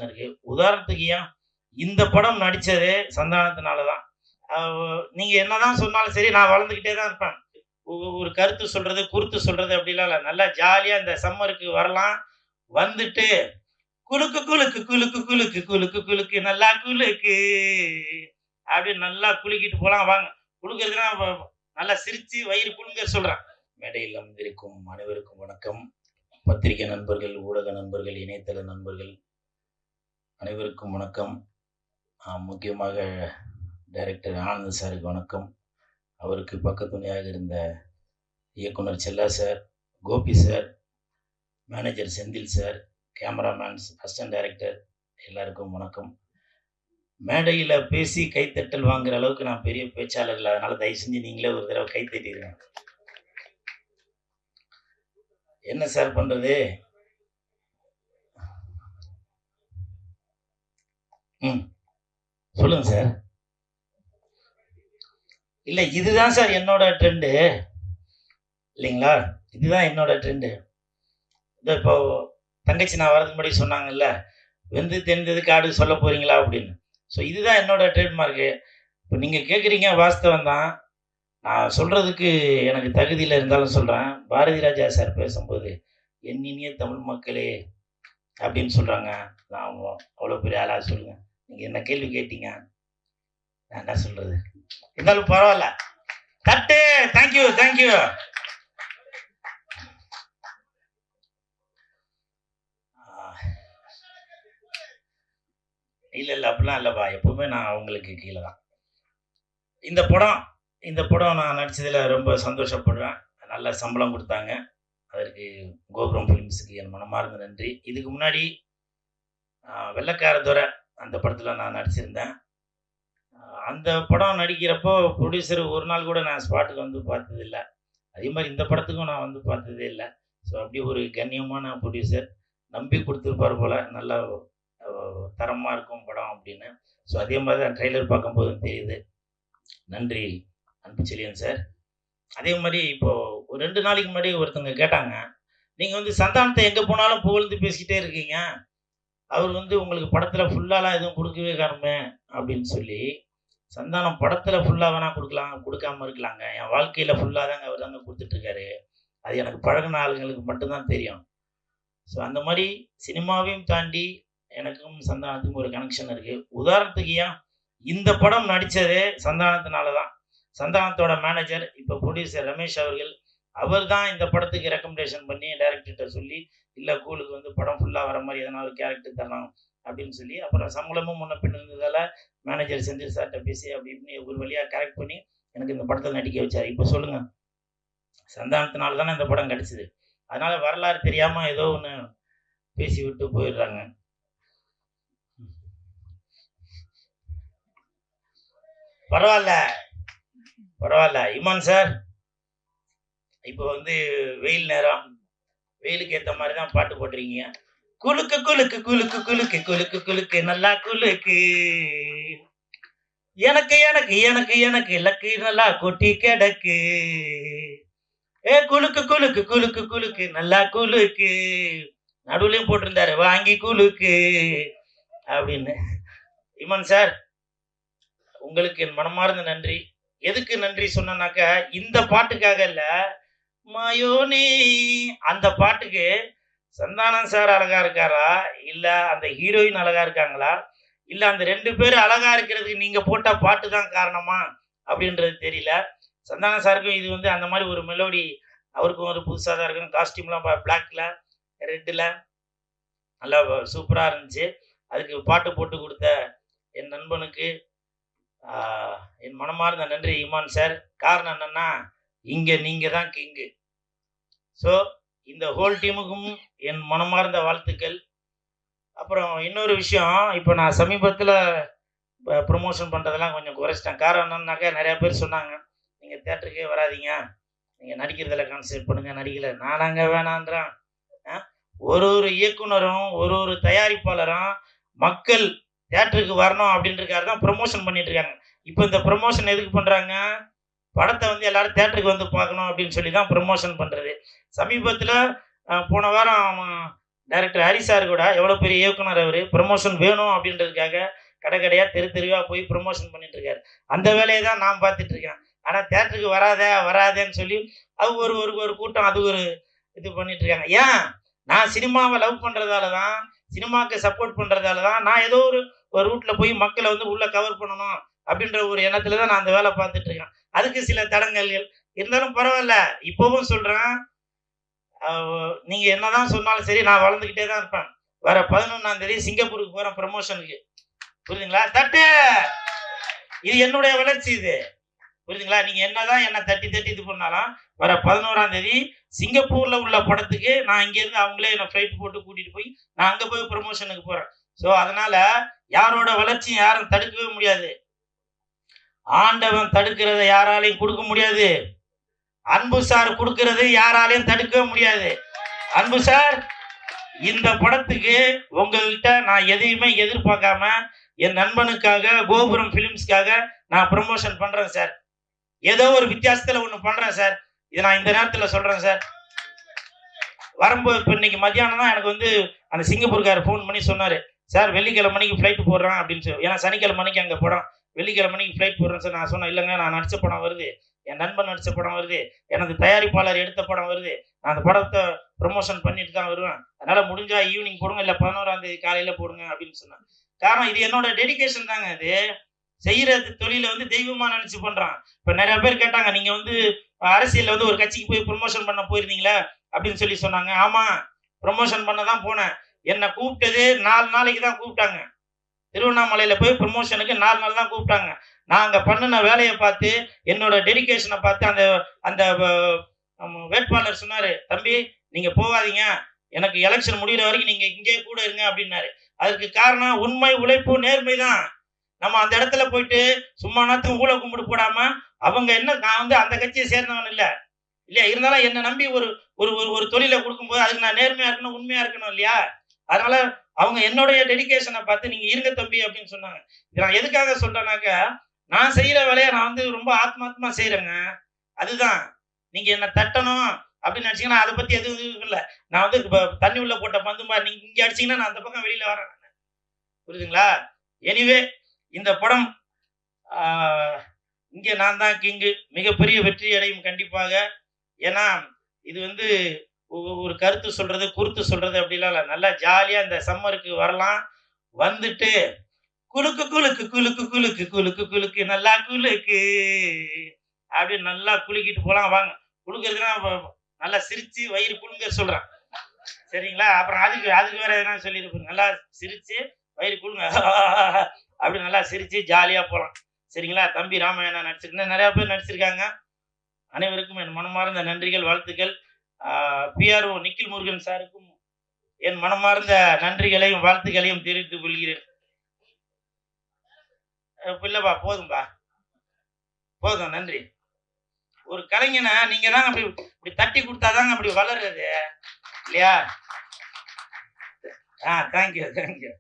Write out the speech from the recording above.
இருக்கு. உதாரணத்துக்கு ஏன் இந்த படம் நடிச்சதே சந்தானத்தினால தான். நீங்க என்னதான் சொன்னாலும் சரி, நான் வளர்ந்துக்கிட்டே தான் இருப்பேன். ஒரு கருத்து சொல்றது, குருத்து சொல்றது அப்படிலாம் இல்ல. நல்லா ஜாலியா இந்த சம்மருக்கு வரலாம். வந்துட்டு குலுக்கு குலுக்கு குலுக்கு குலுக்கு குலுக்கு குலுக்கு நல்லா குலுக்கு அப்படின்னு நல்லா குலுக்கிட்டு போலாம் வாங்க. குலுக்குறதுன்னா நல்லா சிரிச்சு வயிறு குலுங்க சொல்றேன். மேடையில் அமர்ந்திருக்கும் அனைவருக்கும் வணக்கம். பத்திரிகை நண்பர்கள், ஊடக நண்பர்கள், இணையதள நண்பர்கள் அனைவருக்கும் வணக்கம். முக்கியமாக டைரக்டர் ஆனந்த் சாருக்கு வணக்கம். அவருக்கு பக்கத்துணையாக இருந்த இயக்குனர் Chella sir, Gopi sir, manager Senthil sir, cameramans, assistant director எல்லாருக்கும் வணக்கம். மேடையில் பேசி கைத்தட்டல் வாங்குற அளவுக்கு நான் பெரிய பேச்சாளர் இல்லை. அதனால தயவு செஞ்சு நீங்களே ஒரு தடவை கைத்தட்டிடுங்க. என்ன சார் பண்றது? சொல்லுங்க சார். இல்லை, இதுதான் சார் என்னோட ட்ரெண்டு இல்லைங்களா? இதுதான் என்னோட ட்ரெண்டு. இப்போ தங்கச்சி நான் வரதுக்கு முன்னாடி சொன்னாங்கல்ல, வெந்து தெரிந்தது காடு சொல்ல போறீங்களா அப்படின்னு. ஸோ இதுதான் என்னோட ட்ரேட்மார்க்கு. இப்போ நீங்கள் கேட்குறீங்க, வாஸ்தவம் தான். நான் சொல்கிறதுக்கு எனக்கு தகுதியில் இருந்தாலும் சொல்கிறேன். பாரதி ராஜா சார் பேசும்போது என் இனிய தமிழ் மக்களே அப்படின்னு சொல்கிறாங்க. நான் அவ்வளோ பெரிய ஆளாக சொல்லுங்கள். நீங்கள் என்ன கேள்வி கேட்டீங்க, நான் என்ன சொல்கிறது? இருந்தாலும் பரவாயில்ல. தட்டு. Thank you thank you. இல்லை அப்படிலாம் இல்லைப்பா. எப்பவுமே நான் அவங்களுக்கு கீழே தான். இந்த படம் நான் நடித்ததில் ரொம்ப சந்தோஷப்படுறேன். நல்ல சம்பளம் கொடுத்தாங்க. அதற்கு கோபுரம் ஃபிலிம்ஸுக்கு என் மனமார்ந்த நன்றி. இதுக்கு முன்னாடி வெள்ளைக்கார துரை அந்த படத்தில் நான் நடிச்சிருந்தேன். அந்த படம் நடிக்கிறப்போ ப்ரொடியூசர் ஒரு நாள் கூட நான் ஸ்பாட்டுக்கு வந்து பார்த்ததில்லை. அதே மாதிரி இந்த படத்துக்கும் நான் வந்து பார்த்ததே இல்லை. ஸோ அப்படி ஒரு கண்ணியமான ப்ரொடியூசர் நம்பி கொடுத்துருப்பார் போல், நல்லா தரமாக இருக்கும் படம் அப்படின்னு. ஸோ அதே மாதிரி தான் ட்ரெய்லர் பார்க்கும்போதும் தெரியுது. நன்றி அன்பு செல்லியன் சார். அதே மாதிரி இப்போது ஒரு 2 நாளைக்கு முன்னாடி ஒருத்தவங்க கேட்டாங்க, நீங்கள் வந்து சந்தானத்தை எங்கே போனாலும் புகழ்ந்து பேசிக்கிட்டே இருக்கீங்க, அவர் வந்து உங்களுக்கு படத்தில் ஃபுல்லாலாம் எதுவும் கொடுக்கவே காணுமே அப்படின்னு சொல்லி. சந்தானம் படத்தில் ஃபுல்லாக வேணால் கொடுக்காம இருக்கலாங்க. என் வாழ்க்கையில் ஃபுல்லாக தாங்க அவர் தாங்க கொடுத்துட்ருக்காரு. அது எனக்கு பழகின ஆளுங்களுக்கு மட்டும்தான் தெரியும். ஸோ அந்த மாதிரி சினிமாவையும் தாண்டி எனக்கும் சந்தானத்துக்கும் ஒரு கனெக்ஷன் இருக்குது. உதாரணத்துக்கு ஏன் இந்த படம் நடித்ததே சந்தானத்தினால தான். சந்தானத்தோட மேனேஜர், இப்போ ப்ரொடியூசர் ரமேஷ் அவர்கள், அவர் தான் இந்த படத்துக்கு ரெக்கமெண்டேஷன் பண்ணி டைரக்டர்கிட்ட சொல்லி, இல்லை கூலுக்கு வந்து படம் ஃபுல்லாக வர மாதிரி எதனா ஒரு கேரக்டர் தரலாம் அப்படின்னு சொல்லி, அப்புறம் சம்பளமும் முன்ன பின் இருந்ததால் மேனேஜர் செந்தில் சார்கிட்ட பேசி அப்படி இப்படின்னு ஒரு வழியாக கரெக்ட் பண்ணி எனக்கு இந்த படத்தை நடிக்க வச்சார். இப்போ சொல்லுங்கள், சந்தானத்தினால தானே இந்த படம் கிடச்சிது. அதனால் வரலாறு தெரியாமல் ஏதோ ஒன்று பேசி விட்டு போயிடுறாங்க. பரவாயில்ல இமான் சார். இப்போ வந்து வெயில் நேரம், வெயிலுக்கு ஏற்ற மாதிரி தான் பாட்டு போட்டிருக்கீங்க. குலுக்கு குலுக்கு குலுக்கு குலுக்கு குலுக்கு குலுக்கு நல்லா குலுக்கு, எனக்கு எனக்கு எனக்கு எனக்கு லக்கு நல்லா கொட்டி கிடக்கு, குலுக்கு குலுக்கு குலுக்கு குலுக்கு நல்லா குலுக்கு. நடுவுலையும் போட்டிருந்தாரு வாங்கி குலுக்கு அப்படின்னு. இமான் சார், உங்களுக்கு என் மனமார்ந்த நன்றி. எதுக்கு நன்றி சொன்னாக்கா, இந்த பாட்டுக்காக இல்லை, மாயோனே அந்த பாட்டுக்கு சந்தானம் சார் அழகா இருக்காரா, இல்லை அந்த ஹீரோயின் அழகா இருக்காங்களா, இல்லை அந்த 2 பேரும் அழகா இருக்கிறதுக்கு நீங்கள் போட்ட பாட்டு தான் காரணமா அப்படின்றது தெரியல. சந்தானம் சாருக்கும் இது வந்து அந்த மாதிரி ஒரு மெலோடி, அவருக்கும் ஒரு புதுசாக தான் இருக்கும். காஸ்டியூம்லாம் பிளாக்ல ரெட்டில் நல்லா சூப்பராக இருந்துச்சு. அதுக்கு பாட்டு போட்டு கொடுத்த என் நண்பனுக்கு என் மனமார்ந்த நன்றி இமான் சார். காரணம் என்னன்னா, இங்கே நீங்கள் தான் கிங்கு. ஸோ இந்த ஹோல் டீமுக்கும் என் மனமார்ந்த வாழ்த்துக்கள். அப்புறம் இன்னொரு விஷயம், இப்போ நான் சமீபத்தில் ப்ரொமோஷன் பண்ணுறதெல்லாம் கொஞ்சம் குறைச்சிட்டேன். காரணம் என்னன்னாக்கா, நிறையா பேர் சொன்னாங்க, நீங்கள் தேட்டருக்கே வராதிங்க, நீங்கள் நடிக்கிறதில் கான்சன்ட்ரேட் பண்ணுங்கள். நடிக்கலை நானாங்க வேணான்றேன். ஒரு இயக்குனரும் ஒரு தயாரிப்பாளரும் மக்கள் தேட்டருக்கு வரணும் அப்படின்றக்காக தான் ப்ரொமோஷன் பண்ணிட்டு இருக்காங்க. இப்போ இந்த ப்ரொமோஷன் எதுக்கு பண்ணுறாங்க? படத்தை வந்து எல்லாரும் தேட்டருக்கு வந்து பார்க்கணும் அப்படின்னு சொல்லி தான் ப்ரொமோஷன் பண்ணுறது. சமீபத்தில் போன வாரம் டைரக்டர் ஹரி சார் கூட எவ்வளோ பெரிய இயக்குனர் அவர், ப்ரமோஷன் வேணும் அப்படின்றதுக்காக கடை கடையாக தெரு தெருவாக போய் ப்ரமோஷன் பண்ணிட்டு இருக்காரு. அந்த வேலையை தான் நான் பார்த்துட்டு இருக்கேன். ஆனால் தேட்டருக்கு வராதேன்னு சொல்லி அது ஒரு ஒரு ஒரு கூட்டம் அது ஒரு இது பண்ணிட்டு இருக்காங்க. ஏன் நான் சினிமாவை லவ் பண்ணுறதால தான், சினிமாவுக்கு சப்போர்ட் பண்ணுறதால தான் நான் ஏதோ ஒரு ஒரு ரூட்டில் போய் மக்களை வந்து உள்ளே கவர் பண்ணணும் அப்படின்ற ஒரு எண்ணத்தில் தான் நான் அந்த வேலை பார்த்துட்டு இருக்கேன். அதுக்கு சில தடங்கல்கள் இருந்தாலும் பரவாயில்ல. இப்போவும் சொல்கிறேன், நீங்க என்னதான் சொன்னாலும் சரி, நான் வளர்ந்துகிட்டே தான் இருப்பேன். வர 11ஆம் தேதி சிங்கப்பூருக்கு போறேன் ப்ரமோஷனுக்கு. புரியுதுங்களா? தட்டு. இது என்னுடைய வளர்ச்சி இது. புரியுதுங்களா? நீங்க என்னதான் என்ன தட்டி இது பண்ணாலும் வர 11ஆம் தேதி சிங்கப்பூர்ல உள்ள படத்துக்கு நான் இங்க இருந்து அவங்களே என்ன ஃபிளைட் போட்டு கூட்டிட்டு போய் நான் அங்க போய் ப்ரமோஷனுக்கு போறேன். ஸோ அதனால யாரோட வளர்ச்சியும் யாரும் தடுக்கவே முடியாது. ஆண்டவன் தடுக்கிறத யாராலையும் கொடுக்க முடியாது. அன்பு சார் கொடுக்கறது யாராலையும் தடுக்கவே முடியாது. அன்பு சார், இந்த படத்துக்கு உங்கள்கிட்ட நான் எதையுமே எதிர்பார்க்காம என் நண்பனுக்காக, கோபுரம் பிலிம்ஸ்க்காக நான் ப்ரமோஷன் பண்றேன் சார். ஏதோ ஒரு வித்தியாசத்துல ஒண்ணு பண்றேன் சார். இதை நான் இந்த நேரத்துல சொல்றேன் சார். வரும்போது இப்போ இன்னைக்கு மத்தியானம் தான் எனக்கு வந்து அந்த சிங்கப்பூர்காரர் ஃபோன் பண்ணி சொன்னாரு, சார் வெள்ளிக்கிழமை மணிக்கு ஃப்ளைட் போடுறான் அப்படின்னு சொல்லி. ஏன்னா சனிக்கிழமை மணிக்கு அங்கே படம், வெள்ளிக்கிழமை மணிக்கு ஃப்ளைட் போடுறேன் சார். நான் சொன்னேன், இல்லைங்க நான் நடிச்ச படம் வருது, என் நண்பன் நடித்த படம் வருது, எனது தயாரிப்பாளர் எடுத்த படம் வருது, நான் அந்த படத்தை ப்ரொமோஷன் பண்ணிட்டு தான் வருவேன், அதனால் முடிஞ்சா ஈவினிங் போடுங்க, இல்லை 11ஆம் தேதி காலையில் போடுங்க அப்படின்னு சொன்னேன். காரணம் இது என்னோட டெடிக்கேஷன் தாங்க. இது செய்கிற தொழிலை வந்து தெய்வமாக நினச்சி பண்ணுறான். இப்போ நிறைய பேர் கேட்டாங்க, நீங்கள் வந்து அரசியலில் வந்து ஒரு கட்சிக்கு போய் ப்ரொமோஷன் பண்ண போயிருந்தீங்களா அப்படின்னு சொல்லி சொன்னாங்க. ஆமாம், ப்ரொமோஷன் பண்ண தான் போனேன். என்னை கூப்பிட்டது 4 நாளைக்கு தான் கூப்பிட்டாங்க. திருவண்ணாமலையில் போய் ப்ரொமோஷனுக்கு 4 நாள் தான் கூப்பிட்டாங்க. நான் அங்கே பண்ணின வேலையை பார்த்து, என்னோட டெடிக்கேஷனை பார்த்து அந்த அந்த வேட்பாளர் சொன்னார், தம்பி நீங்கள் போகாதீங்க, எனக்கு எலெக்ஷன் முடிகிற வரைக்கும் நீங்கள் இங்கே கூட இருங்க அப்படின்னாரு. அதுக்கு காரணம் உண்மை, உழைப்பு, நேர்மை தான். நம்ம அந்த இடத்துல போயிட்டு சும்மா நேரத்துக்கு ஊழ கும்பிடு போடாமல், அவங்க என்ன, நான் வந்து அந்த கட்சியை சேர்ந்தவன் இல்லை இல்லையா, இருந்தாலும் என்னை நம்பி ஒரு ஒரு தொழிலை கொடுக்கும்போது அதுக்கு நான் நேர்மையாக இருக்கணும், உண்மையாக இருக்கணும் இல்லையா. அதனால அவங்க என்னுடைய டெடிக்கேஷனை பார்த்து நீங்க இருங்க தம்பி அப்படின்னு சொன்னாங்க. இது நான் எதுக்காக சொல்றேன்னாக்கா, நான் செய்யற வேலையை நான் வந்து ரொம்ப ஆத்மாத்மா செய்யறேங்க. அதுதான். நீங்க என்ன தட்டணும் அப்படின்னு நினைச்சீங்கன்னா அதை பத்தி எதுவும் இல்லை. நான் வந்து தண்ணி உள்ள போட்ட பந்து மாதிரி நீங்க இங்க அடிச்சீங்கன்னா நான் அந்த பக்கம் வெளியில வரேன். புரியுதுங்களா? எனிவே இந்த படம் இங்க நான் தான் கிங்கு மிகப்பெரிய வெற்றி அடையும் கண்டிப்பாக. ஏன்னா இது வந்து ஒரு கருத்து சொல்றது, குறுத்து சொல்றது அப்படிலாம் இல்லை. நல்லா ஜாலியா இந்த சம்மருக்கு வரலாம். வந்துட்டு குலுக்கு குலுக்கு குலுக்கு குலுக்கு குலுக்கு குலுக்கு நல்லா குலுக்கு அப்படின்னு நல்லா குலுக்கிட்டு போலாம். வாங்க, குலுக்குறதுன்னா நல்லா சிரிச்சு வயிறு குலுங்க சொல்றேன், சரிங்களா? அப்புறம் அதுக்கு வேற எதனா சொல்லியிருப்பேன். நல்லா சிரிச்சு வயிறு குலுங்க அப்படி நல்லா சிரிச்சு ஜாலியா போலாம், சரிங்களா? தம்பி ராமாயணா நடிச்சிருக்கேன், நிறைய பேர் நடிச்சிருக்காங்க. அனைவருக்கும் என் மனமார்ந்த நன்றிகள், வாழ்த்துக்கள். பிஆர்ஓ நிக்கில் முருகன் சாருக்கும் என் மனமார்ந்த நன்றிகளையும் வாழ்த்துக்களையும் தெரிவித்துக் கொள்கிறேன். இல்லப்பா, போதும்பா, போதும், நன்றி. ஒரு கலைஞனை நீங்க தாங்க அப்படி தட்டி கொடுத்தாதாங்க அப்படி வளர்றது இல்லையா? தேங்க்யூ.